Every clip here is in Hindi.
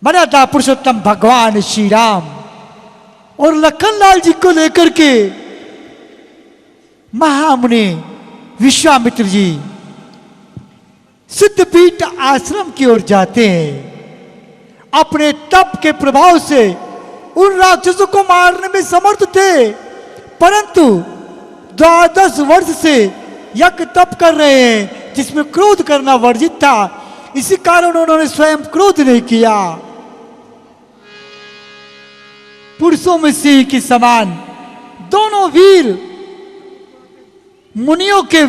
मर्यादा पुरुषोत्तम भगवान श्री राम और लखनलाल जी को लेकर के महामुनि विश्वामित्र जी सिद्धपीठ आश्रम की ओर जाते हैं। अपने तप के प्रभाव से उन राक्षसों को मारने में समर्थ थे, परंतु 12 वर्ष से यज्ञ तप कर रहे हैं जिसमें क्रोध करना वर्जित था। इसी कारण उन्होंने स्वयं क्रोध नहीं किया। पुरुषों में सिंह की समान दोनों वीर मुनियों के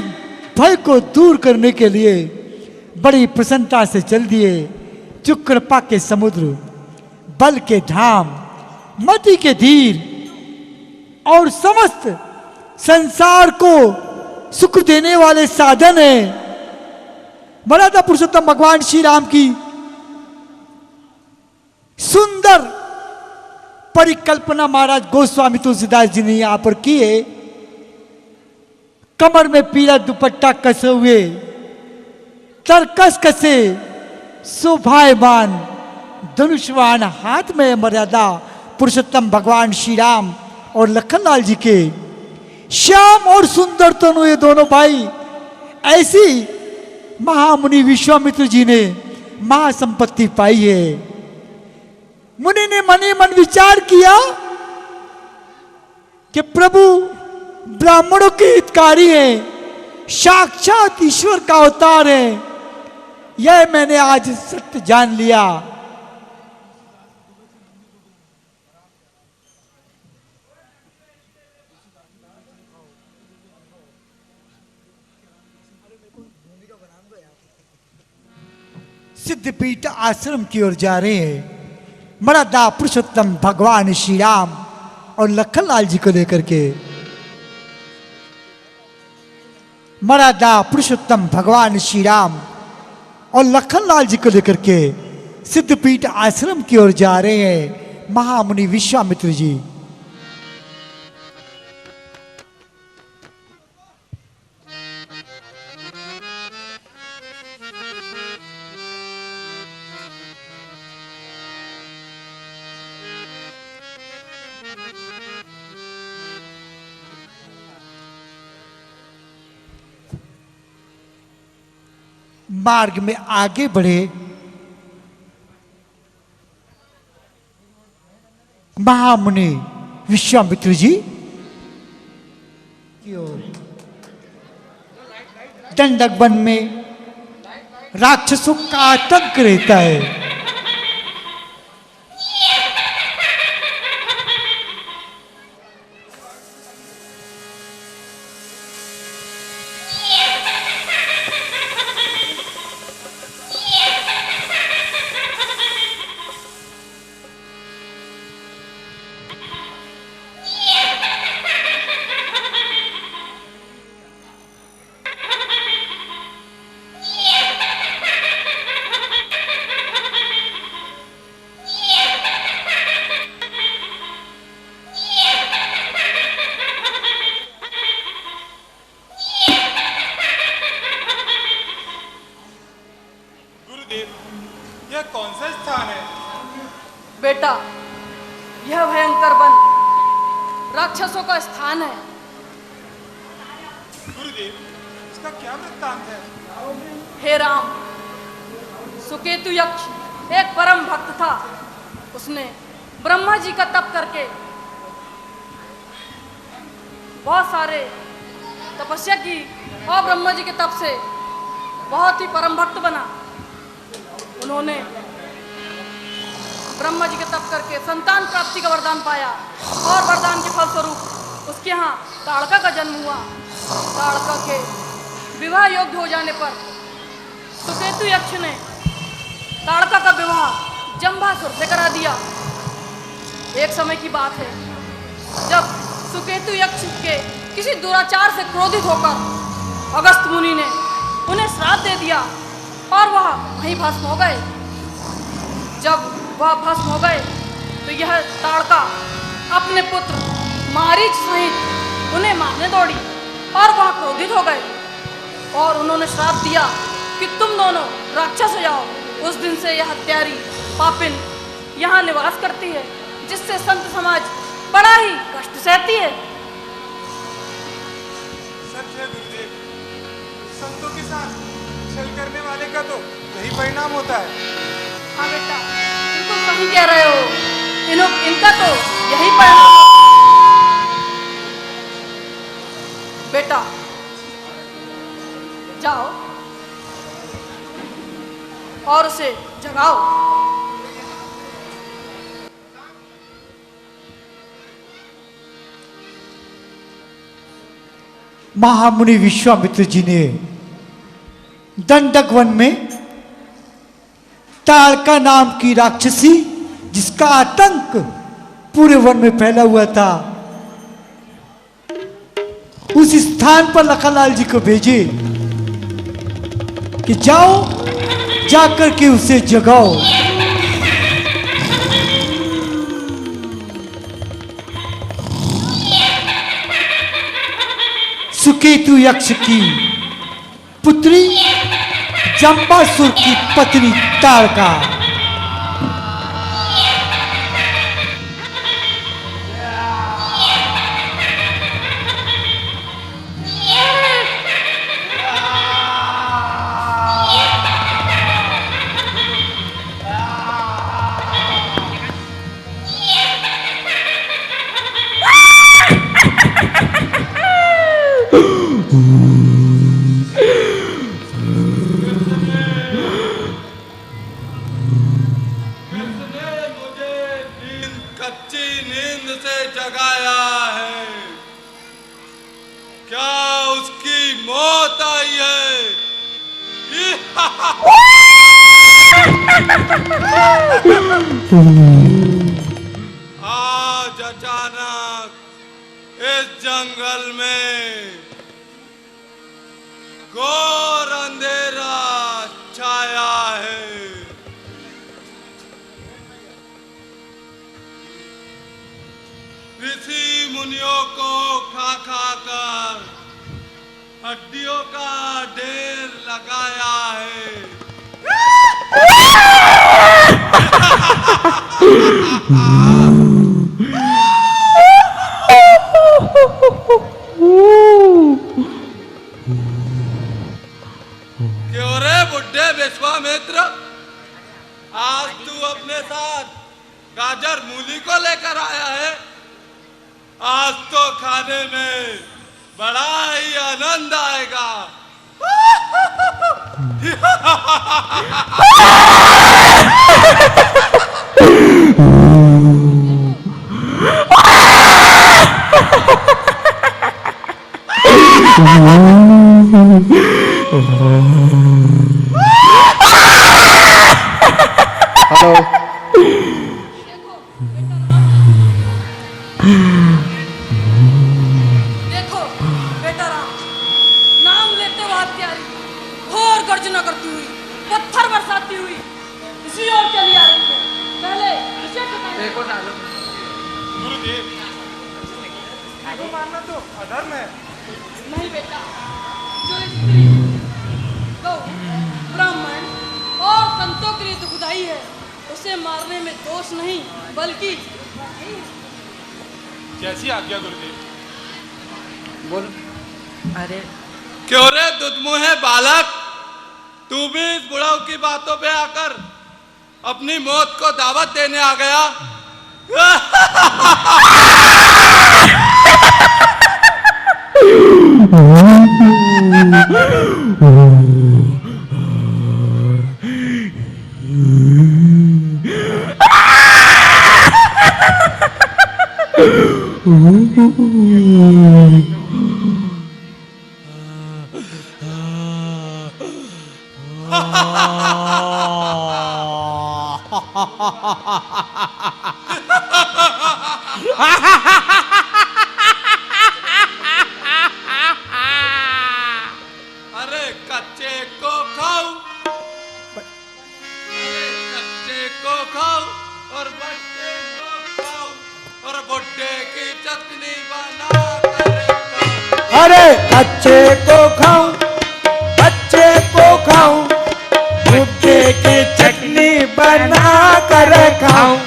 भय को दूर करने के लिए बड़ी प्रसन्नता से चल दिए। जो कृपा के समुद्र, बल के धाम, मति के धीर और समस्त संसार को सुख देने वाले साधन है। मर्यादा पुरुषोत्तम भगवान श्री राम की सुंदर परिकल्पना महाराज गोस्वामी तुलसीदास जी ने यहां पर की है। कमर में पीला दुपट्टा कसे हुए, तरकस कसे, शोभायमान धनुषवान हाथ में मर्यादा पुरुषोत्तम भगवान श्री राम और लखनलाल जी के श्याम और सुंदर तनु ये दोनों भाई। ऐसी महामुनि विश्वामित्र जी ने महासंपत्ति पाई है। मुनि ने मने मन विचार किया कि प्रभु ब्राह्मणों के हितकारी हैं, साक्षात ईश्वर का अवतार है। यह मैंने आज सत्य जान लिया। सिद्धपीठ आश्रम की ओर जा रहे हैं। मर्यादा पुरुषोत्तम भगवान श्री राम और लखनलाल जी को लेकर के। मर्यादा पुरुषोत्तम भगवान श्री राम और लखनलाल जी को लेकर के सिद्धपीठ आश्रम की ओर जा रहे हैं महामुनि विश्वामित्र जी। मार्ग में आगे बढ़े महामुनि विश्वामित्र जी की ओर। दंडक वन में राक्षसों का आतंक रहता है। यह कौन सा स्थान है? बेटा, यह भयंकर वन राक्षसों का स्थान है। गुरुदेव, इसका क्या वृत्तांत है? हे राम, सुकेतु यक्ष एक परम भक्त था। उसने ब्रह्मा जी का तप करके बहुत सारे तपस्या की और ब्रह्मा जी के तप से बहुत ही परम भक्त बना। उन्होंने ब्रह्मा जी के तप करके संतान प्राप्ति का वरदान पाया और वरदान के फलस्वरूप उसके यहाँ ताड़का का जन्म हुआ। ताड़का के विवाह योग्य हो जाने पर सुकेतु यक्ष ने ताड़का का विवाह जंभासुर से करा दिया। एक समय की बात है जब सुकेतु यक्ष के किसी दुराचार से क्रोधित होकर अगस्त मुनि ने उन्हें श्राप दे दिया और वह वहीं भस्म हो गए। जब वह भस्म हो गए तो यह ताड़का अपने पुत्र मारीच सहित उन्हें मारने दौड़ी और वह क्रोधित हो गए और उन्होंने श्राप दिया कि तुम दोनों राक्षस हो जाओ। उस दिन से यह हत्यारी, पापिन यहाँ निवास करती है, जिससे संत समाज बड़ा ही कष्ट सहती है। सच है गुरुदेव, संतों के साथ छल करने वाले का तो यही परिणाम होता है। हाँ बेटा, बिल्कुल सही कह रहे हो। इनका तो यही परिणाम। बेटा जाओ और उसे जगाओ। महामुनि विश्वामित्र जी ने दंडक वन में ताड़का नाम की राक्षसी, जिसका आतंक पूरे वन में फैला हुआ था, उस स्थान पर लखनलाल जी को भेजे कि जाओ, जाकर के उसे जगाओ। सुकेतु यक्ष की पुत्री, जंबासुर की पत्नी ताड़का, आज अचानक इस जंगल में घोर अंधेरा छाया है। ऋषि मुनियों को खा खा कर हड्डियों का ढेर लगाया है। क्यों रे बुड्ढे विश्वामित्र, आज तू अपने साथ गाजर मूली को लेकर आया है। आज तो खाने में बड़ा ही आनंद आएगा। देखो बेटा राम, नाम लेते हुए हत्यारी घोर गर्जना करती हुई, पत्थर बरसाती हुई इसी ओर चली आ रही है। पहले इसे देखो डालो। गुरुदेव, इसको मारना तो अधर्म है। नहीं बेटा, जो स्त्री, गौ, ब्राह्मण और संतों के लिए दुखदाई है, उसे मारने में दोष नहीं बल्कि कैसी आज्ञा गुरुदेव? बोलो। अरे क्यों रे दुधमुहे बालक, तू भी इस बुढ़ाऊ की बातों पे आकर अपनी मौत को दावत देने आ गया। अरे कच्चे को खाओ, कच्चे को खाओ और बच्चे को खाओ और बुड्ढे की चटनी बना कर खाओ। अरे कच्चे को खाऊं, बच्चे को खाऊं, बुड्ढे की चटनी बना कर खाऊं।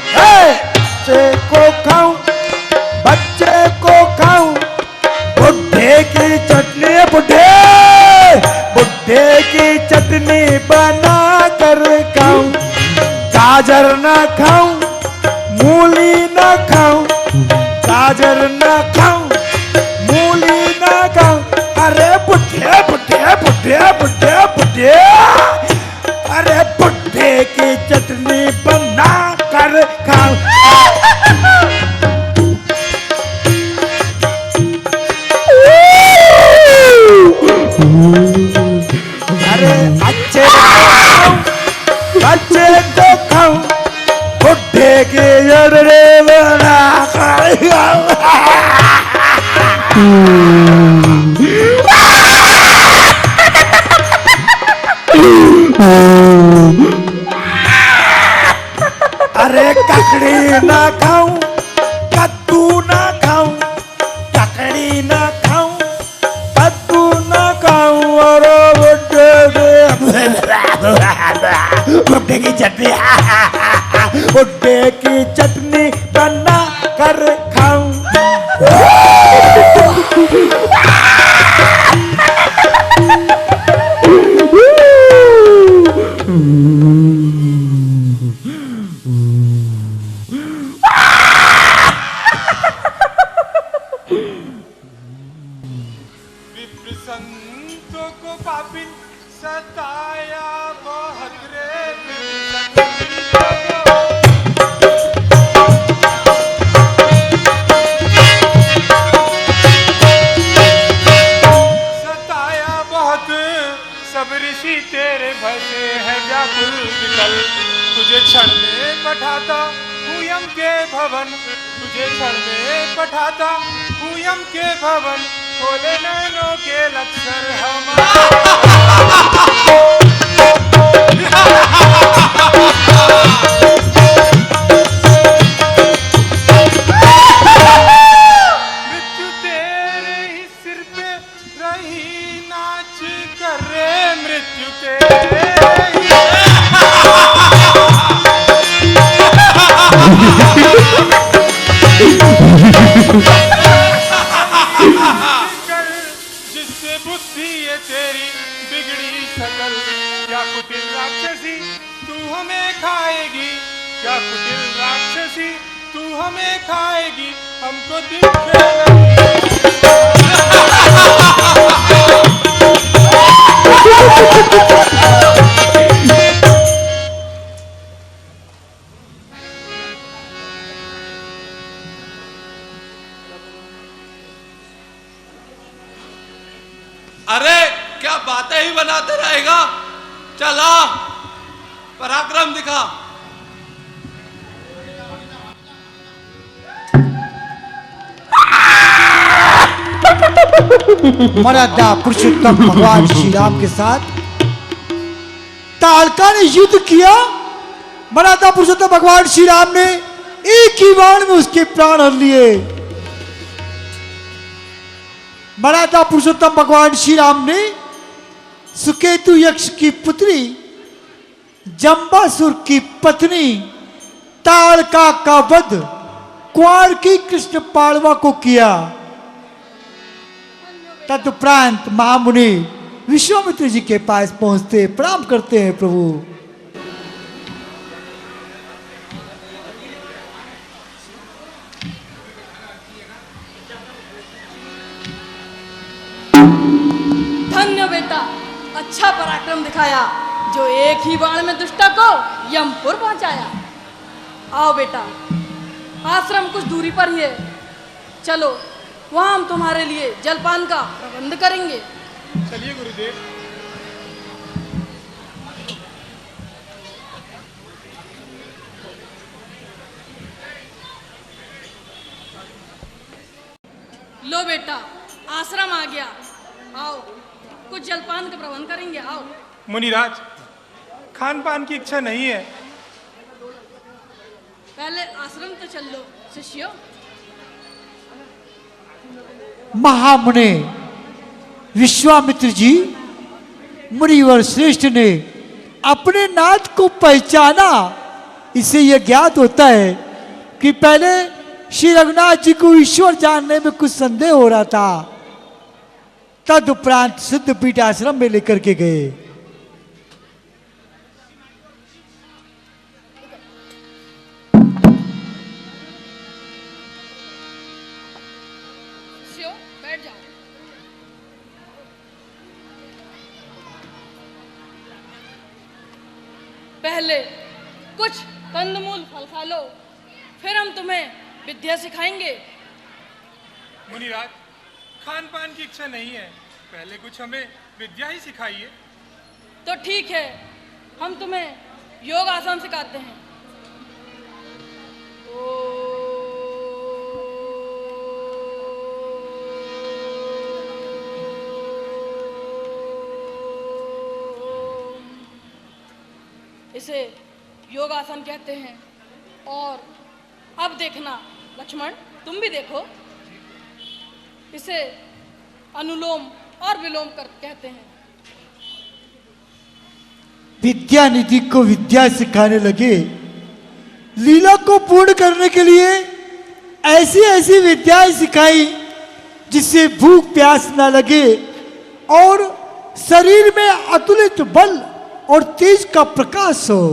ककड़ी ना खाऊं, गाजर ना खाऊं, मूली ना खाऊं, अरे बुढ़े बुढ़े बुढ़े बुढ़े बुढ़े, अरे बुढ़े की चटनी बना कर खाऊं। अरे अच्छे बच्चे को खाऊं, बुढ़े की चटनी बना कर खाऊं। अरे ककड़ी ना खाऊं, कद्दू ना खाऊं, ककड़ी ना खाऊं, कद्दू ना खाऊं, और बुड्ढे की चटनी बुड्ढे की चटनी बना कर खाऊं। विप्र संतों को पापिन सताया बहुत रे, विप्र संतों को सताया बहुत, सब ऋषि तेरे भसे हैं व्याकुल विकल। तुझे क्षण में पठाता हूँ यम के भवन, तुझे क्षण में पठाता हूँ यम के भवन, खोले नैनों के लक्षण हमारे। मृत्यु तेरे ही सिर पे रही नाच कर रे, मृत्यु तेरे ही कर, जिससे बुद्धि है तेरी बिगड़ी सकल। क्या कुटिल राक्षसी तू हमें खाएगी, क्या कुटिल राक्षसी तू हमें खाएगी, हमको दिखे अरे क्या बातें ही बनाते रहेगा, चला पराक्रम दिखा। मर्यादा पुरुषोत्तम भगवान श्री राम के साथ ताड़का ने युद्ध किया। मर्यादा पुरुषोत्तम भगवान श्री राम ने एक ही बाण में उसके प्राण हर लिए। मर्यादा पुरुषोत्तम भगवान श्री राम ने सुकेतु यक्ष की पुत्री जंबासुर की पत्नी ताड़का का वध क्वार की कृष्ण पाड़वा को किया। तदुपरांत महामुनि विश्वामित्र जी के पास पहुंचते प्रणाम करते हैं प्रभु। धन्य बेटा, अच्छा पराक्रम दिखाया, जो एक ही बाण में दुष्टा को यमपुर पहुंचाया। आओ बेटा, आश्रम कुछ दूरी पर ही है, चलो वहां हम तुम्हारे लिए जलपान का प्रबंध करेंगे। चलिए गुरुदेव। लो बेटा, आश्रम आ गया, आओ कुछ जलपान का प्रबंध करेंगे। आओ। मुनिराज, खान पान की इच्छा नहीं है। पहले आश्रम तो चल लो शिष्यों। महामुनि विश्वामित्र जी मुनिवर श्रेष्ठ ने अपने नाथ को पहचाना। इससे यह ज्ञात होता है कि पहले श्री रघुनाथ जी को ईश्वर जानने में कुछ संदेह हो रहा था। तदुपरांत सिद्धपीठ आश्रम में लेकर के गए। शिष्यों बैठ जाओ। पहले कुछ कंदमूल फल खा लो, फिर हम तुम्हें विद्या सिखाएंगे। मुनिराज, खान पान की इच्छा नहीं है, पहले कुछ हमें विद्या ही सिखाइए। तो ठीक है, हम तुम्हें योग आसन सिखाते हैं। इसे योगासन कहते हैं। और अब देखना लक्ष्मण, तुम भी देखो, इसे अनुलोम और विलोम कर कहते हैं। विद्या निधि को विद्या सिखाने लगे। लीला को पूर्ण करने के लिए ऐसी ऐसी विद्याएं सिखाई जिससे भूख प्यास ना लगे और शरीर में अतुलित बल और तेज का प्रकाश हो।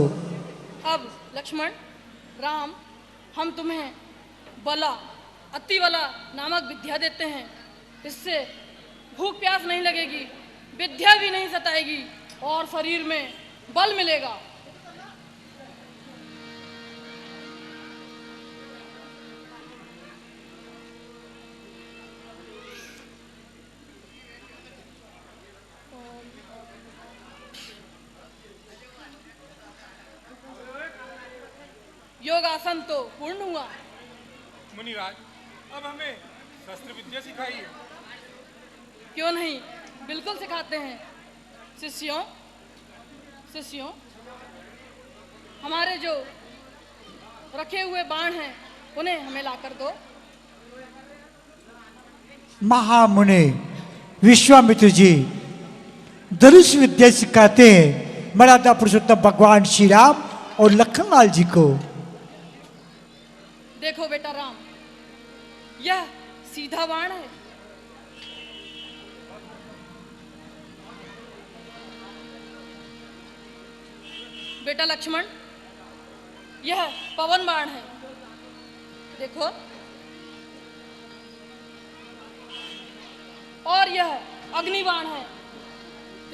अब लक्ष्मण, राम, हम तुम्हें बला अति बला नामक विद्या देते हैं। इससे भूख प्यास नहीं लगेगी, विद्या भी नहीं सताएगी और शरीर में बल मिलेगा। योगासन तो पूर्ण हुआ। मुनिराज, अब हमें शस्त्र विद्या सिखाइए। क्यों नहीं, बिल्कुल सिखाते हैं। शिष्यों शिष्यों, हमारे जो रखे हुए बाण हैं उन्हें हमें लाकर दो। महामुनि विश्वामित्र जी धनुष विद्या सिखाते हैं मर्यादा पुरुषोत्तम भगवान श्री राम और लखनलाल जी को। देखो बेटा राम, यह सीधा बाण है। बेटा लक्ष्मण, यह पवन बाण है। देखो, और यह अग्नि बाण है।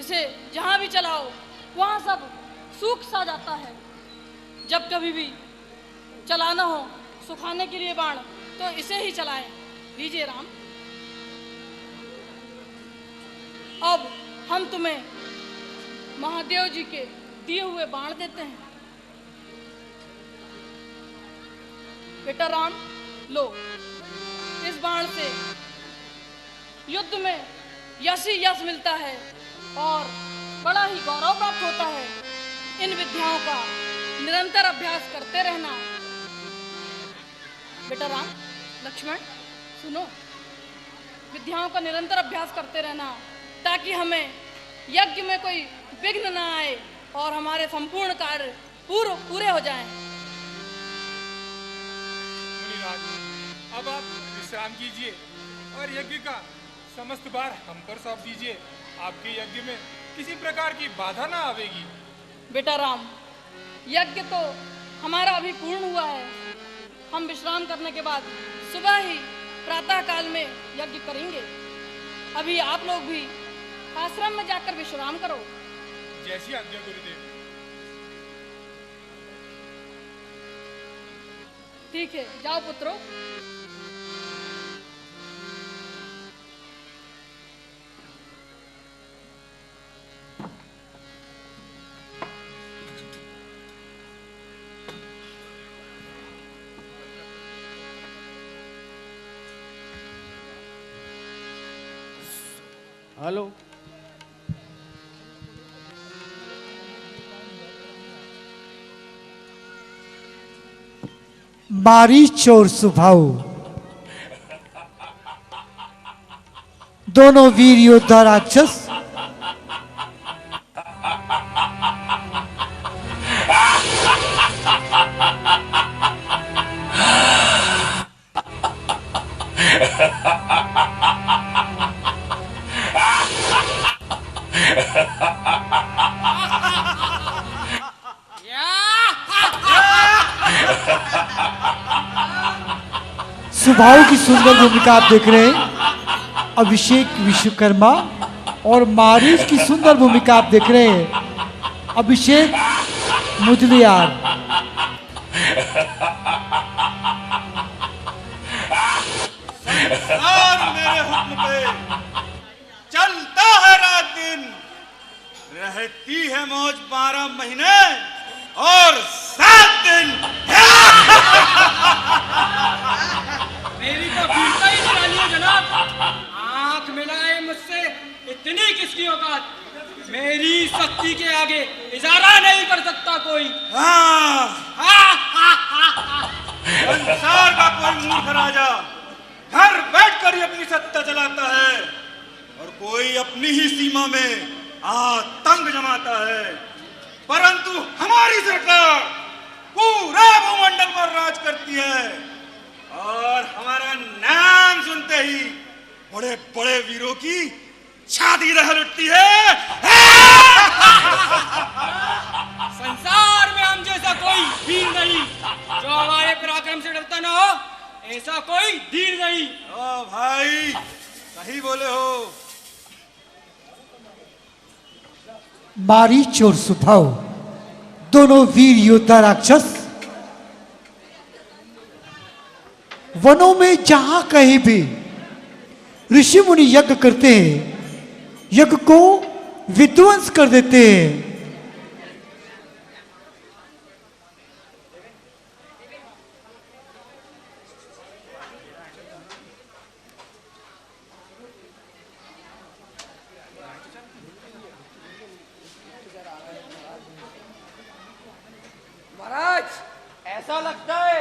इसे जहां भी चलाओ वहां सब सूख सा जाता है। जब कभी भी चलाना हो सुखाने के लिए बाण, तो इसे ही चलाएं। लीजिए राम। अब हम तुम्हें महादेव जी के दिए हुए बाण देते हैं। बेटा राम, लो, इस बाण से युद्ध में यश ही यश मिलता है और बड़ा ही गौरव प्राप्त होता है। इन विद्याओं का निरंतर अभ्यास करते रहना। बेटा राम, लक्ष्मण, सुनो, विद्याओं का निरंतर अभ्यास करते रहना ताकि हमें यज्ञ में कोई विघ्न ना आए और हमारे संपूर्ण कार्य पूरे हो जाएं। मुनिराज, अब आप विश्राम कीजिए और यज्ञ का समस्त भार हम पर सौंप दीजिए। आपके यज्ञ में किसी प्रकार की बाधा ना आवेगी। बेटा राम, यज्ञ तो हमारा अभी पूर्ण हुआ है। हम विश्राम करने के बाद सुबह ही प्रातः काल में यज्ञ करेंगे। अभी आप लोग भी आश्रम में जाकर विश्राम करो। जैसी आज्ञा गुरुदेव। ठीक है, जाओ पुत्रों। हेलो, मारीच और सुभाव दोनों वीर योद्धा राक्षस सुभाव की सुंदर भूमिका आप देख रहे हैं। अभिषेक विश्वकर्मा और मारीच की सुंदर भूमिका आप देख रहे हैं। अभिषेक मुदलियार। और मेरे हुक्म पे चलता है रात दिन, रहती है मौज 12 महीने और 7 दिन। मेरी तो भीड़ता ही निकाली है जनाब। आंख मिलाए मुझसे इतनी किसकी औकात, मेरी शक्ति के आगे इजारा नहीं कर सकता कोई। संसार का कोई मूर्ख राजा घर बैठकर ही अपनी सत्ता चलाता है और कोई अपनी ही सीमा में आतंक जमाता है, परंतु हमारी सरकार पूरा भूमंडल पर राज करती है और हमारा नाम सुनते ही बड़े बड़े वीरों की छाती दहल उठती है। संसार में हम जैसा कोई वीर नहीं जो हमारे पराक्रम से डरता ना हो, ऐसा कोई धीर नहीं। ओ भाई सही बोले हो। मारीच और सुभाव दोनों वीर योद्धा राक्षस वनों में जहां कहीं भी ऋषि मुनि यज्ञ करते हैं, यज्ञ को विध्वंस कर देते हैं। महाराज, ऐसा लगता है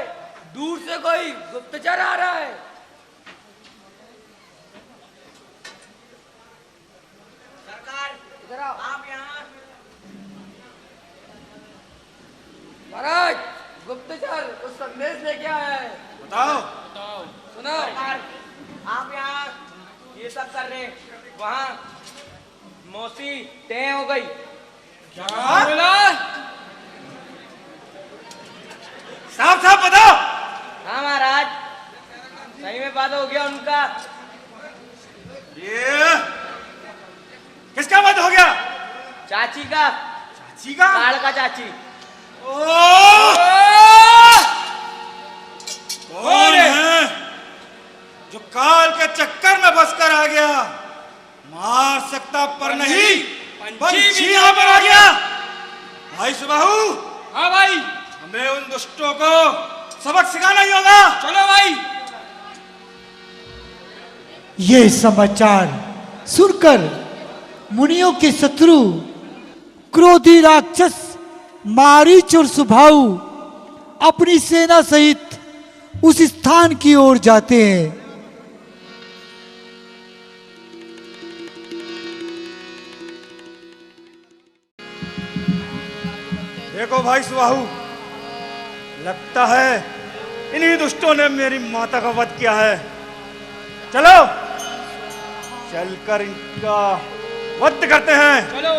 दूर से कोई गुप्तचर आ रहा है। सरकार इधर आओ। आप यहाँ। महाराज, गुप्तचर कुछ संदेश लेके आया है। बताओ। सुनो। आप यहाँ ये सब कर रहे हैं, वहाँ मौसी तय हो गई। क्या बोला? साफ साफ बताओ। हाँ महाराज, सही में वादा हो गया उनका। ये किसका मत हो गया? चाची का। चाची का? काल का चाची। कौन है जो काल के चक्कर में बसकर आ गया? मार सकता पर नहीं, पंछी यहाँ पर आ गया। भाई सुबाहु। हाँ भाई। हमें उन दुष्टों को सबक सिखाना ही होगा। चलो भाई। ये समाचार सुनकर मुनियों के शत्रु क्रोधी राक्षस मारीच और सुभाव अपनी सेना सहित उस स्थान की ओर जाते हैं। देखो भाई सुबाहु, लगता है इन्हीं दुष्टों ने मेरी माता का वध किया है। चलो चलकर इनका वध करते हैं। चलो।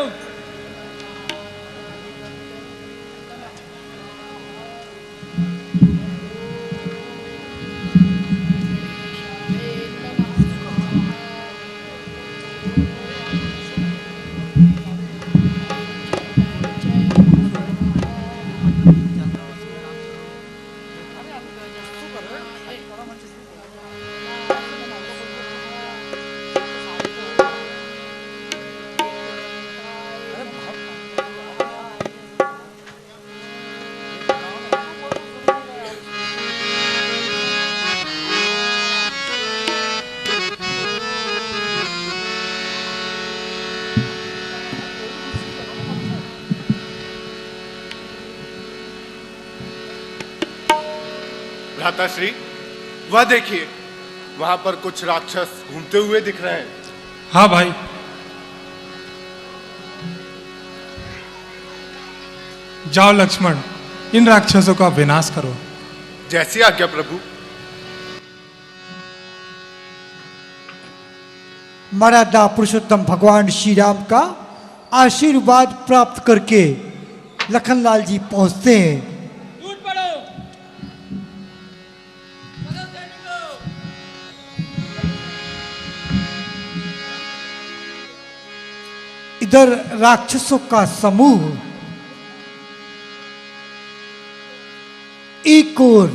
भ्राताश्री, वह देखिए, वहां पर कुछ राक्षस घूमते हुए दिख रहे हैं। हाँ भाई। जाओ लक्ष्मण, इन राक्षसों का विनाश करो। जैसी आज्ञा प्रभु। मर्यादा पुरुषोत्तम भगवान श्री राम का आशीर्वाद प्राप्त करके लखनलाल जी पहुंचते हैं। टूट पड़ो। चलो सैनिकों। इधर राक्षसों का समूह एक ओर,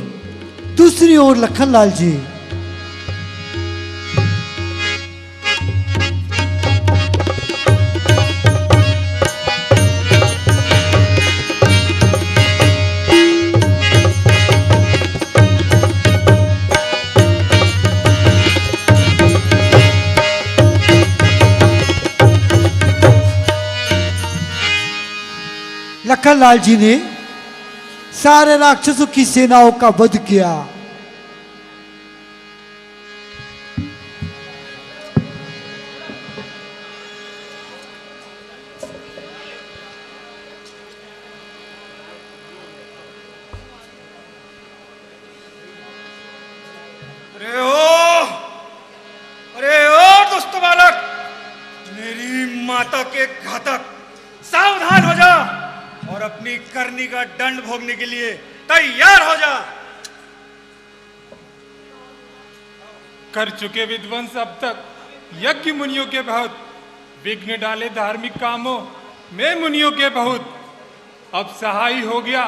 दूसरी ओर लखनलाल जी। लखनलाल जी ने सारे राक्षसों की सेनाओं का वध किया। अरे ओ दुष्ट बालक, मेरी माता के घातक, सावधान हो जा और अपनी करनी का दंड भोगने के लिए तैयार हो जा। कर चुके विध्वंस अब तक यज्ञ मुनियों के बहुत, विघ्न डाले धार्मिक कामों में मुनियों के बहुत। अब सहाय हो गया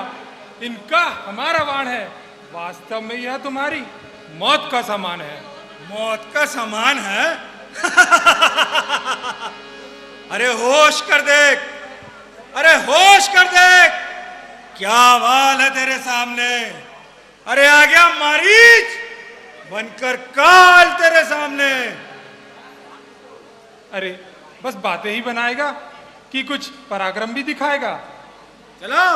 इनका हमारा वाण है, वास्तव में यह तुम्हारी मौत का समान है। मौत का समान है? अरे होश कर देख, अरे होश कर देख, क्या वाल है तेरे सामने। अरे आ गया मारीच बनकर काल तेरे सामने। अरे बस बातें ही बनाएगा कि कुछ पराक्रम भी दिखाएगा। चलो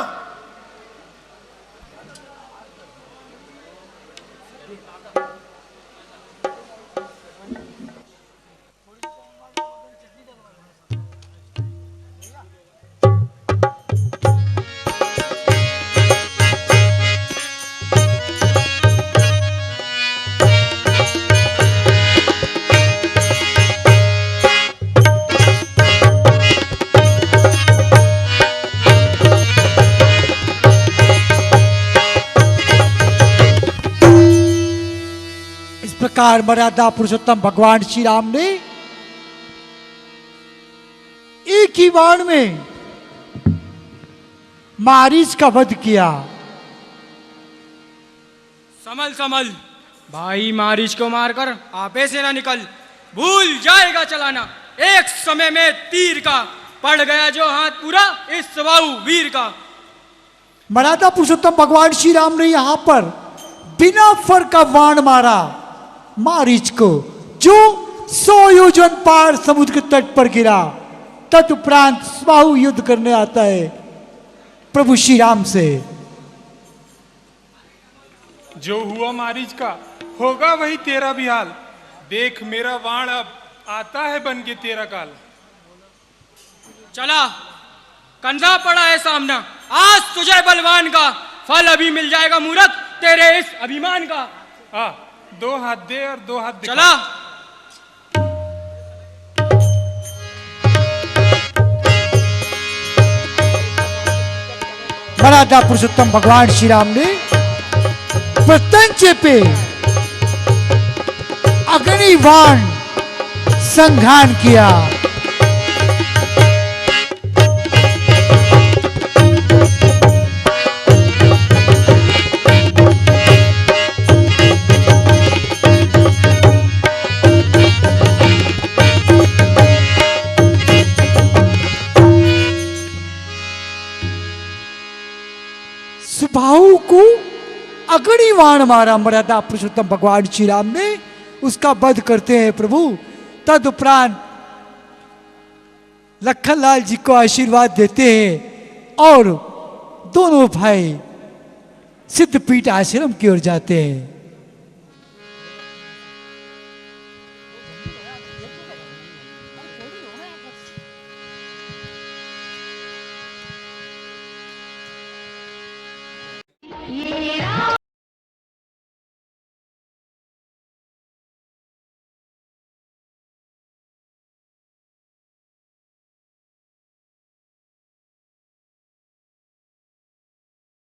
प्रकार मर्यादा पुरुषोत्तम भगवान श्री राम ने एक ही बाण में मारीच का वध किया। संभल संभल, भाई मारीच को मारकर आपे से ना निकल, भूल जाएगा चलाना। एक समय में तीर का पड़ गया जो हाथ पूरा इस सवाऊ वीर का। मर्यादा पुरुषोत्तम भगवान श्री राम ने यहां पर बिना फर का बाण मारा मारीच को, जो 100 योजन पार समुद्र के तट पर गिरा। तदुपरांत स्वाहु युद्ध करने आता है प्रभु श्री राम से। जो हुआ मारीच का होगा वही तेरा भी हाल। देख मेरा वाण अब आता है बन के तेरा काल। चला कंधा पड़ा है सामना, आज तुझे बलवान का फल अभी मिल जाएगा मूर्ख तेरे इस अभिमान का। आ 2 हाथ दे और 2 हाथ दिखा। चला मर्यादा पुरुषोत्तम भगवान श्री राम ने प्रत्यंचे पे अग्निबाण संघान किया। सुबाहु को अग्निबाण मारा मर्यादा पुरुषोत्तम भगवान श्री राम ने, उसका वध करते हैं प्रभु। तदुपरांत लखनलाल जी को आशीर्वाद देते हैं और दोनों भाई सिद्धपीठ आश्रम की ओर जाते हैं।